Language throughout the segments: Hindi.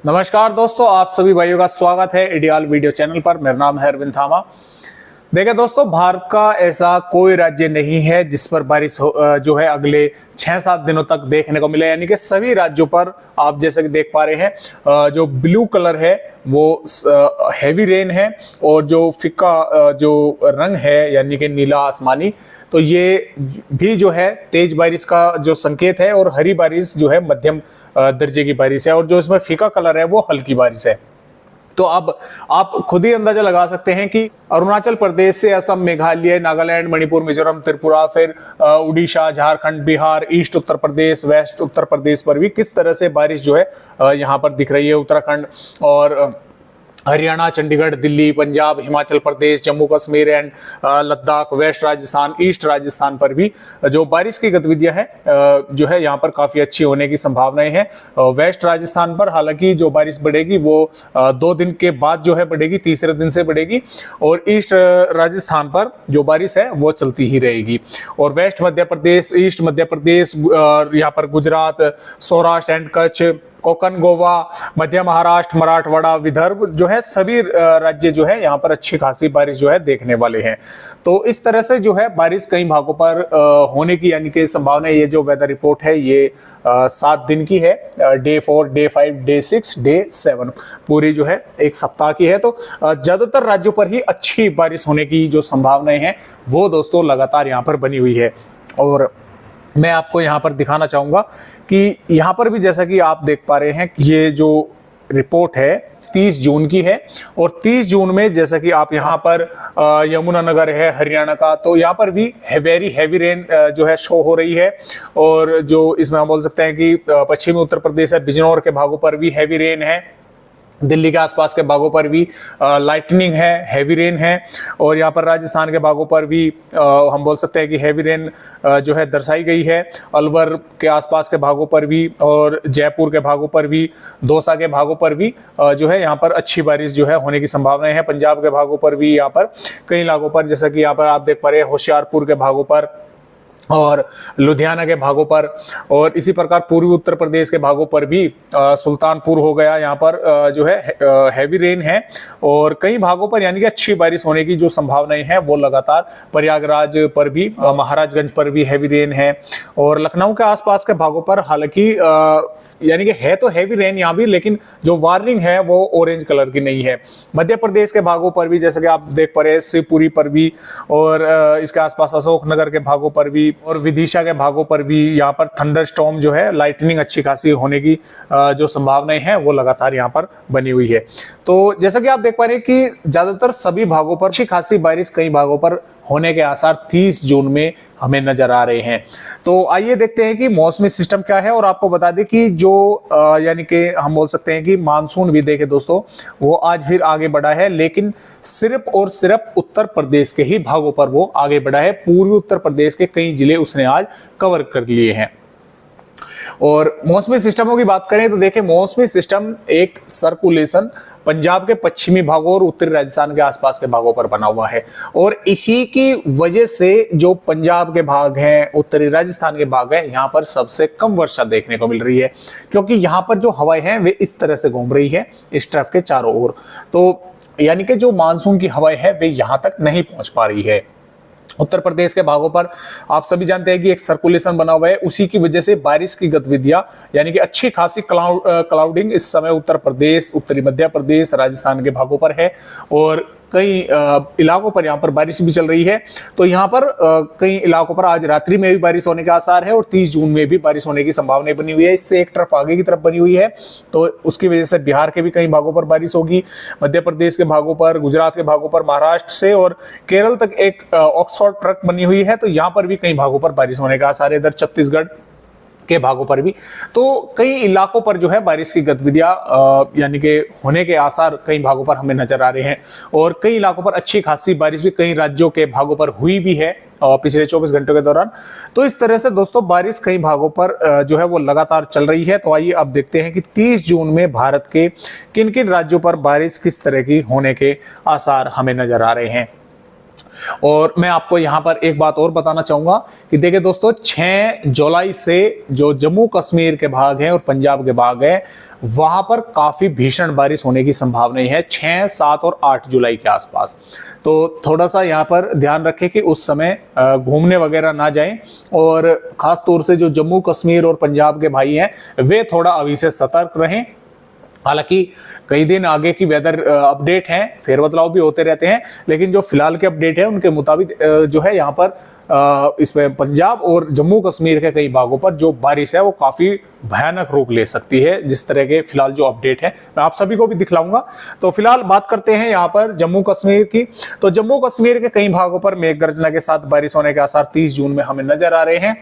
नमस्कार दोस्तों, आप सभी भाइयों का स्वागत है आइडियल वीडियो चैनल पर। मेरा नाम है अरविंद थामा। देखिए दोस्तों, भारत का ऐसा कोई राज्य नहीं है जिस पर बारिश जो है अगले 6-7 दिनों तक देखने को मिले। यानी कि सभी राज्यों पर आप जैसे कि देख पा रहे हैं, जो ब्लू कलर है वो हैवी रेन है, और जो फिक्का जो रंग है यानी कि नीला आसमानी, तो ये भी जो है तेज बारिश का जो संकेत है, और हरी बारिश जो है मध्यम दर्जे की बारिश है, और जो इसमें फीका कलर है वो हल्की बारिश है। तो अब आप खुद ही अंदाजा लगा सकते हैं कि अरुणाचल प्रदेश से असम, मेघालय, नागालैंड, मणिपुर, मिजोरम, त्रिपुरा, फिर उड़ीसा, झारखंड, बिहार, ईस्ट उत्तर प्रदेश, वेस्ट उत्तर प्रदेश पर भी किस तरह से बारिश जो है यहाँ पर दिख रही है। उत्तराखंड और Haryana, Chandigarh, Delhi, Punjab, Himachal Pradesh, Jammu Kashmir and Ladakh, west Rajasthan, east Rajasthan पर भी जो बारिश की गतिविधियां है जो है यहाँ पर काफी अच्छी होने की संभावनाएं हैं। वेस्ट राजस्थान पर हालांकि जो बारिश बढ़ेगी वो 2 दिन के बाद जो है बढ़ेगी, तीसरे दिन से बढ़ेगी, और ईस्ट राजस्थान पर जो बारिश है वो चलती ही रहेगी। और वेस्ट मध्य प्रदेश, ईस्ट मध्य प्रदेश, यहाँ पर गुजरात, सौराष्ट्र एंड कच्छ, कोकण, गोवा, मध्य महाराष्ट्र, मराठवाड़ा, विदर्भ जो है सभी राज्य जो है यहाँ पर अच्छी खासी बारिश जो है देखने वाले हैं। तो इस तरह से जो है बारिश कई भागों पर होने की यानी कि संभावना। ये जो वेदर रिपोर्ट है ये 7 दिन की है, डे 4, डे 5, डे 6, डे 7, पूरी जो है एक सप्ताह की है। तो ज्यादातर राज्यों पर ही अच्छी बारिश होने की जो संभावनाएं हैं वो दोस्तों लगातार यहाँ पर बनी हुई है। और मैं आपको यहाँ पर दिखाना चाहूंगा कि यहाँ पर भी जैसा कि आप देख पा रहे हैं, ये जो रिपोर्ट है 30 जून की है, और 30 जून में जैसा कि आप यहाँ पर यमुनानगर है हरियाणा का, तो यहाँ पर भी वेरी हैवी रेन जो है शो हो रही है। और जो इसमें हम बोल सकते हैं कि पश्चिमी उत्तर प्रदेश है, बिजनौर के भागों पर भी हैवी रेन है, दिल्ली के आसपास के भागों पर भी लाइटनिंग है, हैवी रेन है, और यहाँ पर राजस्थान के भागों पर भी हम बोल सकते हैं कि हैवी रेन जो है दर्शाई गई है। अलवर के आसपास के भागों पर भी, और जयपुर के भागों पर भी, दौसा के भागों पर भी जो है यहाँ पर अच्छी बारिश जो है होने की संभावनाएं हैं। पंजाब के भागों पर भी यहाँ पर कई इलाकों पर, जैसा कि यहाँ पर आप देख पा रहे हैं, होशियारपुर के भागों पर और लुधियाना के भागों पर, और इसी प्रकार पूर्वी उत्तर प्रदेश के भागों पर भी सुल्तानपुर हो गया, यहाँ पर जो है हैवी रेन है, और कई भागों पर यानी कि अच्छी बारिश होने की जो संभावनाएं हैं वो लगातार। प्रयागराज पर भी, महाराजगंज पर भी हैवी रेन है, और लखनऊ के आसपास के भागों पर हालांकि यानी कि है तो हैवी रेन यहाँ भी, लेकिन जो वार्निंग है वो ऑरेंज कलर की नहीं है। मध्य प्रदेश के भागों पर भी जैसे कि आप देख पा रहे हैं, शिवपुरी पर भी, और इसके आसपास अशोकनगर के भागों पर भी, और विदिशा के भागों पर भी यहाँ पर थंडरस्टॉर्म जो है, लाइटनिंग अच्छी खासी होने की जो संभावनाएं हैं वो लगातार यहाँ पर बनी हुई है। तो जैसा कि आप देख पा रहे हैं कि ज्यादातर सभी भागों पर अच्छी खासी बारिश कई भागों पर होने के आसार 30 जून में हमें नजर आ रहे हैं। तो आइए देखते हैं कि मौसमी सिस्टम क्या है, और आपको बता दें कि जो यानी कि हम बोल सकते हैं कि मानसून भी देखे दोस्तों, वो आज फिर आगे बढ़ा है, लेकिन सिर्फ और सिर्फ उत्तर प्रदेश के ही भागों पर वो आगे बढ़ा है। पूर्वी उत्तर प्रदेश के कई जिले उसने आज कवर कर लिए हैं। और मौसमी सिस्टमों की बात करें तो देखिए, मौसमी सिस्टम एक सर्कुलेशन पंजाब के पश्चिमी भागों और उत्तरी राजस्थान के आसपास के भागों पर बना हुआ है, और इसी की वजह से जो पंजाब के भाग हैं, उत्तरी राजस्थान के भाग हैं, यहाँ पर सबसे कम वर्षा देखने को मिल रही है, क्योंकि यहाँ पर जो हवाएं हैं वे इस तरह से घूम रही है इस ट्रफ के चारों ओर। तो यानी कि जो मानसून की हवाएं हैं वे यहाँ तक नहीं पहुंच पा रही है। उत्तर प्रदेश के भागों पर आप सभी जानते हैं कि एक सर्कुलेशन बना हुआ है, उसी की वजह से बारिश की गतिविधियां यानी कि अच्छी खासी क्लाउडिंग इस समय उत्तर प्रदेश, उत्तरी मध्य प्रदेश, राजस्थान के भागों पर है, और कई इलाकों पर यहाँ पर बारिश भी चल रही है। तो यहाँ पर कई इलाकों पर आज रात्रि में भी बारिश होने के आसार है, और 30 जून में भी बारिश होने की संभावना बनी हुई है। इससे एक तरफ आगे की तरफ बनी हुई है, तो उसकी वजह से बिहार के भी कई भागों पर बारिश होगी, मध्य प्रदेश के भागों पर, गुजरात के भागों पर, महाराष्ट्र से और केरल तक एक ऑक्सफोर्ड ट्रक बनी हुई है, तो यहाँ पर भी कई भागों पर बारिश होने का आसार है। इधर छत्तीसगढ़ के भागों पर भी, तो कई इलाकों पर जो है बारिश की गतिविधियां यानी कि होने के आसार कई भागों पर हमें नजर आ रहे हैं, और कई इलाकों पर अच्छी खासी बारिश भी कई राज्यों के भागों पर हुई भी है पिछले 24 घंटों के दौरान। तो इस तरह से दोस्तों बारिश कई भागों पर जो है वो लगातार चल रही है। तो आइए अब देखते हैं कि 30 जून में भारत के किन किन राज्यों पर बारिश किस तरह की होने के आसार हमें नजर आ रहे हैं। और मैं आपको यहां पर एक बात और बताना चाहूंगा कि देखिए दोस्तों, 6 जुलाई से जो जम्मू कश्मीर के भाग हैं और पंजाब के भाग हैं वहां पर काफी भीषण बारिश होने की संभावना है, 6, 7 और 8 जुलाई के आसपास। तो थोड़ा सा यहां पर ध्यान रखें कि उस समय घूमने वगैरह ना जाएं, और खास तौर से जो जम्मू कश्मीर और पंजाब के भाई हैं वे थोड़ा अभी से सतर्क रहें। हालांकि कई दिन आगे की वेदर अपडेट हैं, फेरबदलाव भी होते रहते हैं, लेकिन जो फिलहाल के अपडेट है उनके मुताबिक जो है यहाँ पर इसमें पंजाब और जम्मू कश्मीर के कई भागों पर जो बारिश है वो काफी भयानक रूप ले सकती है, जिस तरह के फिलहाल जो अपडेट है मैं आप सभी को भी दिखलाऊंगा। तो फिलहाल बात करते हैं यहाँ पर जम्मू कश्मीर की। तो जम्मू कश्मीर के कई भागों पर मेघ गर्जना के साथ बारिश होने के आसार 30 जून में हमें नजर आ रहे हैं।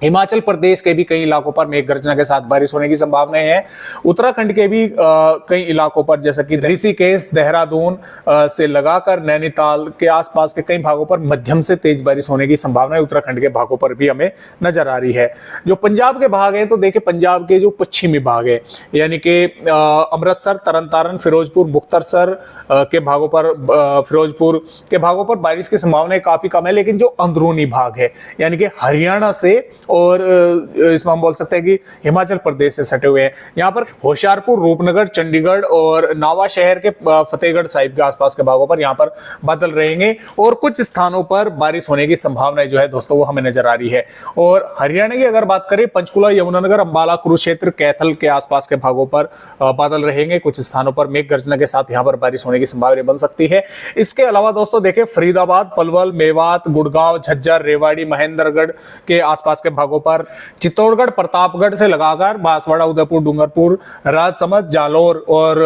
हिमाचल प्रदेश के भी कई इलाकों पर मेघ गर्जना के साथ बारिश होने की संभावनाएं हैं। उत्तराखंड के भी कई इलाकों पर जैसे कि ऋषिकेश, देहरादून से लगाकर नैनीताल के आसपास के कई भागों पर मध्यम से तेज बारिश होने की संभावना उत्तराखंड के भागों पर भी हमें नजर आ रही है। जो पंजाब के भाग हैं तो देखिए, पंजाब के जो पश्चिमी भाग है यानी कि अमृतसर, तरनतारन, फिरोजपुर, मुक्तसर के भागों पर, फिरोजपुर के भागों पर बारिश की संभावनाएं काफी कम है। लेकिन जो अंदरूनी भाग है यानी कि हरियाणा से और इसमें हम बोल सकते हैं कि हिमाचल प्रदेश से सटे हुए हैं, यहाँ पर होशियारपुर, रूपनगर, चंडीगढ़ और नावा शहर के फतेहगढ़ साहिब के आसपास के भागों पर यहाँ पर बादल रहेंगे और कुछ स्थानों पर बारिश होने की संभावना जो है दोस्तों वो हमें नजर आ रही है। और हरियाणा की अगर बात करें, पंचकुला, यमुनानगर, अंबाला, कुरुक्षेत्र, कैथल के आसपास के भागों पर बादल रहेंगे। कुछ स्थानों पर मेघ गर्जना के साथ यहाँ पर बारिश होने की संभावना बन सकती है। इसके अलावा दोस्तों देखिए, फरीदाबाद, पलवल, मेवात, गुड़गांव, झज्जर, रेवाड़ी, महेंद्रगढ़ के आसपास के भागों पर, चित्तौड़गढ़, प्रतापगढ़ से लगाकर बांसवाड़ा, उदयपुर, डूंगरपुर, राजसमंद, जालोर और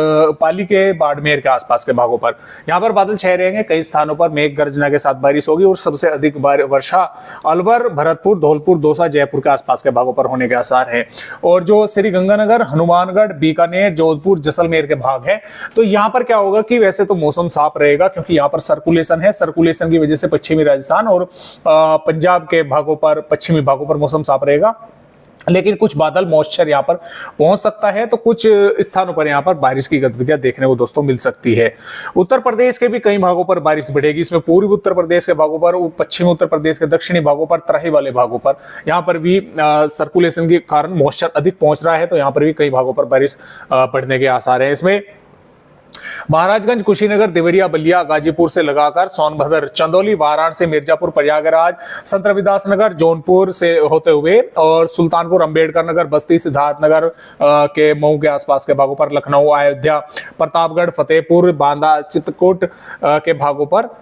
पाली के बाड़मेर के आसपास के भागों पर यहां पर बादल छाए रहेंगे। कई स्थानों पर मेघ गर्जना के साथ बारिश होगी और सबसे अधिक वर्षा अलवर, भरतपुर, धौलपुर, दौसा, जयपुर के आसपास के भागों पर होने के आसार हैं। और जो श्रीगंगानगर, हनुमानगढ़, बीकानेर, जोधपुर, जैसलमेर के भाग हैं तो यहां पर क्या होगा कि वैसे तो मौसम साफ रहेगा क्योंकि यहां पर सर्कुलेशन है। सर्कुलेशन की वजह से पश्चिमी राजस्थान और पंजाब के भागों पर, पश्चिमी भागों पर मौसम साफ रहेगा, लेकिन कुछ बादल, मॉइस्चर यहां पर पहुंच सकता है। तो कुछ स्थानों पर यहां पर बारिश की गतिविधियां देखने को दोस्तों मिल सकती है। उत्तर प्रदेश के भी कई भागों पर बारिश बढ़ेगी। इसमें पूर्वी उत्तर प्रदेश के भागों पर, पश्चिमी उत्तर प्रदेश के दक्षिणी भागों पर, तराई वाले भागों पर यहां पर भी सर्कुलेशन के कारण मॉइस्चर अधिक पहुंच रहा है, तो यहां पर भी कई भागों पर बारिश बढ़ने के आसार है। इसमें महाराजगंज, कुशीनगर, देवरिया, बलिया, गाजीपुर से लगाकर सोनभद्र, चंदौली, वाराणसी, मिर्जापुर, प्रयागराज, संत रविदास नगर, जौनपुर से होते हुए और सुल्तानपुर, अंबेडकर नगर, बस्ती, सिद्धार्थनगर के मऊ के आसपास के भागों पर, लखनऊ, अयोध्या, प्रतापगढ़, फतेहपुर, बांदा, चित्रकूट के भागों पर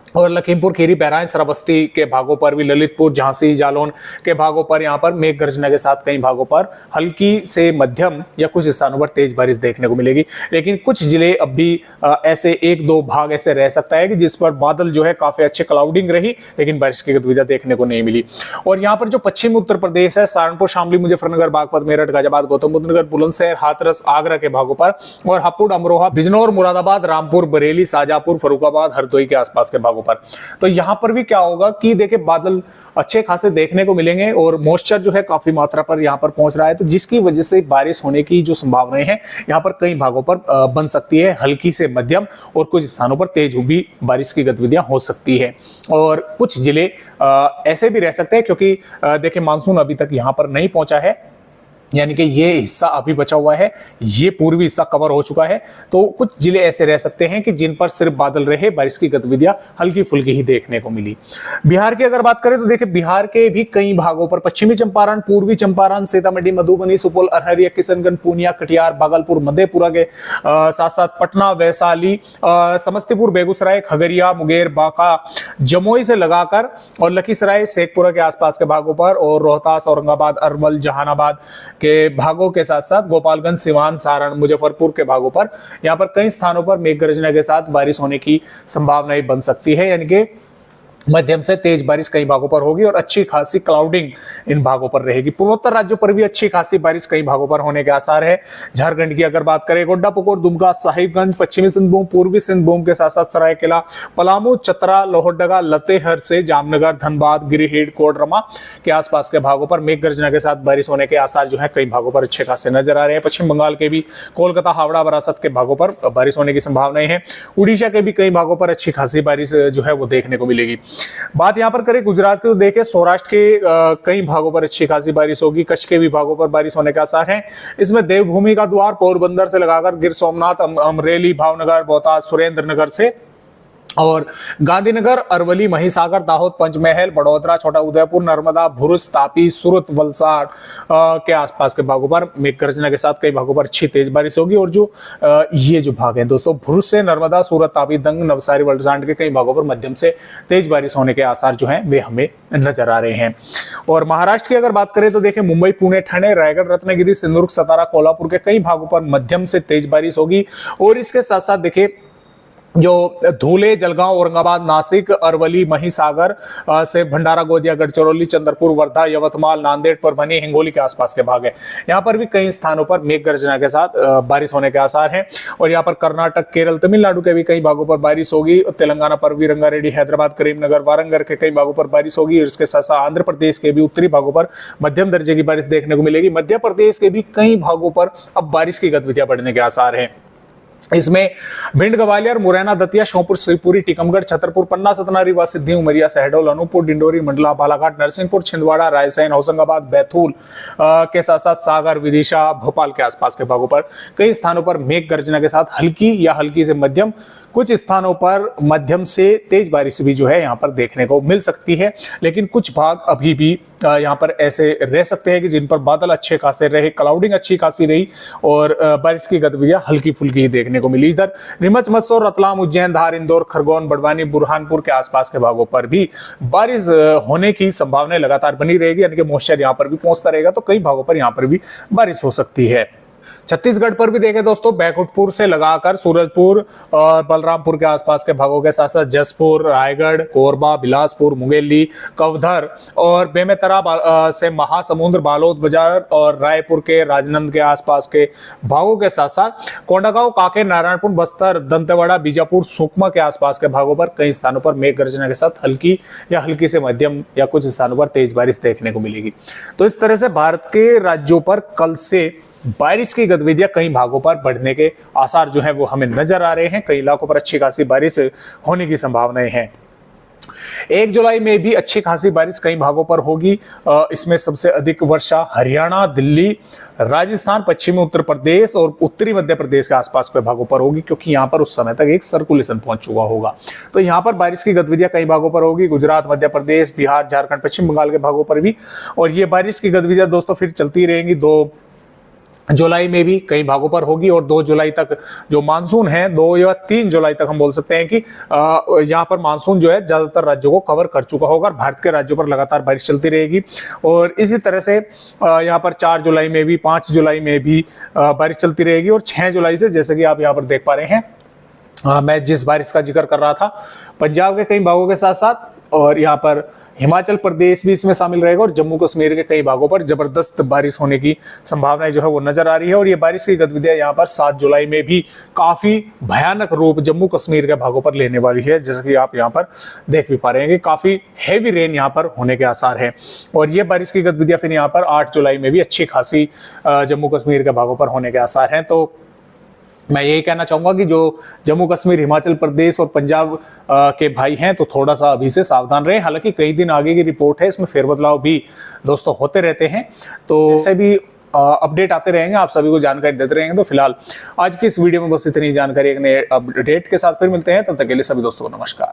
और लखीमपुर खीरी, बहराइच, श्रावस्ती के भागों पर भी, ललितपुर, झांसी, जालौन के भागों पर यहाँ पर मेघ गर्जना के साथ कई भागों पर हल्की से मध्यम या कुछ स्थानों पर तेज बारिश देखने को मिलेगी। लेकिन कुछ जिले अब भी ऐसे 1-2 भाग ऐसे रह सकता है कि जिस पर बादल जो है काफी अच्छे क्लाउडिंग रही, लेकिन बारिश की गतिविधियां देखने को नहीं मिली। और यहाँ पर जो पश्चिमी उत्तर प्रदेश है, सहारनपुर, शामली, मुजफ्फरनगर, बागपत, मेरठ, गाजियाबाद, गौतम बुद्ध नगर, बुलंदशहर, हाथरस, आगरा के भागों पर और हापुड़, अमरोहा, बिजनौर, मुरादाबाद, रामपुर, बरेली, शाजापुर, फर्रुखाबाद, हरदोई के आसपास के भागों पर, तो यहां पर भी क्या होगा कि देखिए बादल अच्छे खासे देखने को मिलेंगे और मॉइस्चर जो है काफी मात्रा पर यहां पर पहुंच रहा है, तो जिसकी वजह से बारिश होने की जो संभावनाएं हैं यहां पर कई भागों पर बन सकती है, हल्की से मध्यम और कुछ स्थानों पर तेज भी बारिश की गतिविधियां हो सकती है। और कुछ जिले ऐसे भी रह सकते हैं क्योंकि देखिए मानसून अभी तक यहां पर नहीं पहुंचा है, यानी कि ये हिस्सा अभी बचा हुआ है, ये पूर्वी हिस्सा कवर हो चुका है। तो कुछ जिले ऐसे रह सकते हैं कि जिन पर सिर्फ बादल रहे, बारिश की गतिविधियां हल्की फुल्की ही देखने को मिली। बिहार की अगर बात करें तो देखिए बिहार के भी कई भागों पर, पश्चिमी चंपारण, पूर्वी चंपारण, सीतामढ़ी, मधुबनी, सुपौल, अररिया, किशनगंज, पूर्णिया, कटिहार, भागलपुर, मधेपुरा के साथ साथ पटना, वैशाली, समस्तीपुर, बेगूसराय, खगड़िया, मुंगेर, बांका, जमुई से लगाकर और लखीसराय, शेखपुरा के आसपास के भागों पर और रोहतास, औरंगाबाद, अरवल, जहानाबाद के भागों के साथ साथ गोपालगंज, सिवान, सारण, मुजफ्फरपुर के भागों पर यहां पर कई स्थानों पर मेघ गर्जना के साथ बारिश होने की संभावनाएं बन सकती है। यानी कि मध्यम से तेज बारिश कई भागों पर होगी और अच्छी खासी क्लाउडिंग इन भागों पर रहेगी। पूर्वोत्तर राज्यों पर भी अच्छी खासी बारिश कई भागों पर होने के आसार है। झारखंड की अगर बात करें, गोड्डा, पुकुर, दुमका, साहिबगंज, पश्चिमी सिंहभूम, पूर्वी सिंहभूम के साथ साथ सरायकेला, पलामू, चतरा, लोहरदगा, लतेहर से जामनगर, धनबाद, गिरिडीह, कोडरमा के आसपास के भागों पर मेघ गर्जना के साथ बारिश होने के आसार जो है कई भागों पर अच्छे खासे नजर आ रहे हैं। पश्चिम बंगाल के भी कोलकाता, हावड़ा, बरासत के भागों पर बारिश होने की संभावनाएं हैं। उड़ीसा के भी कई भागों पर अच्छी खासी बारिश जो है वो देखने को मिलेगी। बात यहां पर करें गुजरात की, तो देखें सौराष्ट्र के कई भागों पर अच्छी खासी बारिश होगी। कच्छ के भी भागों पर बारिश होने के आसार हैं। इसमें देवभूमि का द्वार पोरबंदर से लगाकर गिर सोमनाथ, अमरेली, भावनगर, बोटाद, सुरेंद्रनगर से और गांधीनगर, अरवली, महिसागर, दाहोद, पंचमहल, बड़ोदरा, छोटा उदयपुर, नर्मदा, भुज, तापी, सूरत, वलसाड़ के आसपास के भागों पर मेघ गर्जना के साथ कई भागों पर अच्छी तेज बारिश होगी। और जो ये जो भाग हैं दोस्तों, भुज से नर्मदा, सूरत, तापी, दंग, नवसारी, वलसाड़ के कई भागों पर मध्यम से तेज बारिश होने के आसार जो हैं वे हमें नजर आ रहे हैं। और महाराष्ट्र की अगर बात करें तो देखें मुंबई, पुणे, ठाणे, रायगढ़, रत्नागिरी, सिंधुदुर्ग, सतारा, कोल्हापुर के कई भागों पर मध्यम से तेज बारिश होगी। और इसके साथ साथ देखिए जो धुले, जलगांव, औरंगाबाद, नासिक, अरवली, महिसागर से भंडारा, गोंदिया, गढ़चिरौली, चंद्रपुर, वर्धा, यवतमाल, नांदेड़, परभनी, हिंगोली के आसपास के भाग है, यहाँ पर भी कई स्थानों पर मेघ गर्जना के साथ बारिश होने के आसार हैं। और यहाँ पर कर्नाटक, केरल, तमिलनाडु के भी कई भागों पर बारिश होगी। तेलंगाना पर भी रंगारेड्डी, हैदराबाद, करीमनगर, वारंगल के कई भागों पर बारिश होगी। और इसके साथ साथ आंध्र प्रदेश के भी उत्तरी भागों पर मध्यम दर्जे की बारिश देखने को मिलेगी। मध्य प्रदेश के भी कई भागों पर अब बारिश की गतिविधियां बढ़ने के आसार हैं। इसमें भिंड, ग्वालियर, मुरैना, दतिया, श्योपुर, शिवपुरी, टीकमगढ़, छतरपुर, पन्ना, सतना, रीवा, सिद्धि, उमरिया, शहडोल, अनूपपुर, डिंडोरी, मंडला, बालाघाट, नरसिंहपुर, छिंदवाड़ा, रायसेन, होशंगाबाद, बैतूल के साथ साथ सागर, विदिशा, भोपाल के आसपास के भागों पर कई स्थानों पर मेघ गर्जना के साथ हल्की या हल्की से मध्यम, कुछ स्थानों पर मध्यम से तेज बारिश भी जो है यहाँ पर देखने को मिल सकती है। लेकिन कुछ भाग अभी भी यहाँ पर ऐसे रह सकते हैं कि जिन पर बादल अच्छे खासे रहे, क्लाउडिंग अच्छी खासी रही और बारिश की गतिविधियां हल्की फुल्की ही देखने को मिली। इधर नीमच, मंदसौर, रतलाम, उज्जैन, धार, इंदौर, खरगोन, बड़वानी, बुरहानपुर के आसपास के भागों पर भी बारिश होने की संभावना लगातार बनी रहेगी, यानी कि मॉइस्चर यहाँ पर भी पहुंचता रहेगा, तो कई भागों पर यहाँ पर भी बारिश हो सकती है। छत्तीसगढ़ पर भी देखें दोस्तों, बैकुंठपुर से लगाकर सूरजपुर और बलरामपुर के आसपास के भागों के साथ साथ जसपुर, रायगढ़, कोरबा, बिलासपुर, मुंगेली, कवधर और बेमेतरा से महासमुंद, बालोद बाजार और रायपुर के राजनंद के आसपास के भागों के साथ साथ कोंडागांव, कांकेर, नारायणपुर, बस्तर, दंतेवाड़ा, बीजापुर, सुकमा के आसपास के भागों पर कई स्थानों पर मेघ गर्जना के साथ हल्की या हल्की से मध्यम या कुछ स्थानों पर तेज बारिश देखने को मिलेगी। तो इस तरह से भारत के राज्यों पर कल से बारिश की गतिविधियां कई भागों पर बढ़ने के आसार जो हैं वो हमें नजर आ रहे हैं। कई इलाकों पर अच्छी खासी बारिश होने की संभावनाएं हैं। 1 जुलाई में भी अच्छी खासी बारिश कई भागों पर होगी। इसमें सबसे अधिक वर्षा हरियाणा, दिल्ली, राजस्थान, पश्चिमी उत्तर प्रदेश और उत्तरी मध्य प्रदेश के आसपास के भागों पर होगी, क्योंकि यहां पर उस समय तक एक सर्कुलेशन पहुंच चुका होगा। तो यहां पर बारिश की गतिविधियां कई भागों पर होगी, गुजरात, मध्य प्रदेश, बिहार, झारखंड, पश्चिम बंगाल के भागों पर भी। और ये बारिश की गतिविधियां दोस्तों फिर चलती रहेंगी। 2 जुलाई में भी कई भागों पर होगी और 2 जुलाई तक जो मानसून है, 2 या 3 जुलाई तक हम बोल सकते हैं कि यहाँ पर मानसून जो है ज्यादातर राज्यों को कवर कर चुका होगा और भारत के राज्यों पर लगातार बारिश चलती रहेगी। और इसी तरह से यहाँ पर 4 जुलाई में भी, 5 जुलाई में भी बारिश चलती रहेगी। और 6 जुलाई से, जैसे कि आप यहाँ पर देख पा रहे हैं, मैं जिस बारिश का जिक्र कर रहा था, पंजाब के कई भागों के साथ साथ और यहाँ पर हिमाचल प्रदेश भी इसमें शामिल रहेगा और जम्मू कश्मीर के कई भागों पर जबरदस्त बारिश होने की संभावनाएं जो है वो नजर आ रही है। और ये बारिश की गतिविधियां यहाँ पर 7 जुलाई में भी काफी भयानक रूप जम्मू कश्मीर के भागों पर लेने वाली है, जैसे कि आप यहाँ पर देख भी पा रहे हैं कि काफी हैवी रेन यहाँ पर होने के आसार है। और ये बारिश की गतिविधियां फिर यहाँ पर 8 जुलाई में भी अच्छी खासी जम्मू कश्मीर के भागों पर होने के आसार हैं। तो मैं यही कहना चाहूंगा कि जो जम्मू कश्मीर, हिमाचल प्रदेश और पंजाब के भाई हैं, तो थोड़ा सा अभी से सावधान रहे। हालांकि कई दिन आगे की रिपोर्ट है, इसमें फेरबदलाव भी दोस्तों होते रहते हैं, तो ऐसे भी अपडेट आते रहेंगे, आप सभी को जानकारी देते रहेंगे। तो फिलहाल आज की इस वीडियो में बस इतनी जानकारी, एक नए अपडेट के साथ फिर मिलते हैं, तब तक के लिए सभी दोस्तों को नमस्कार।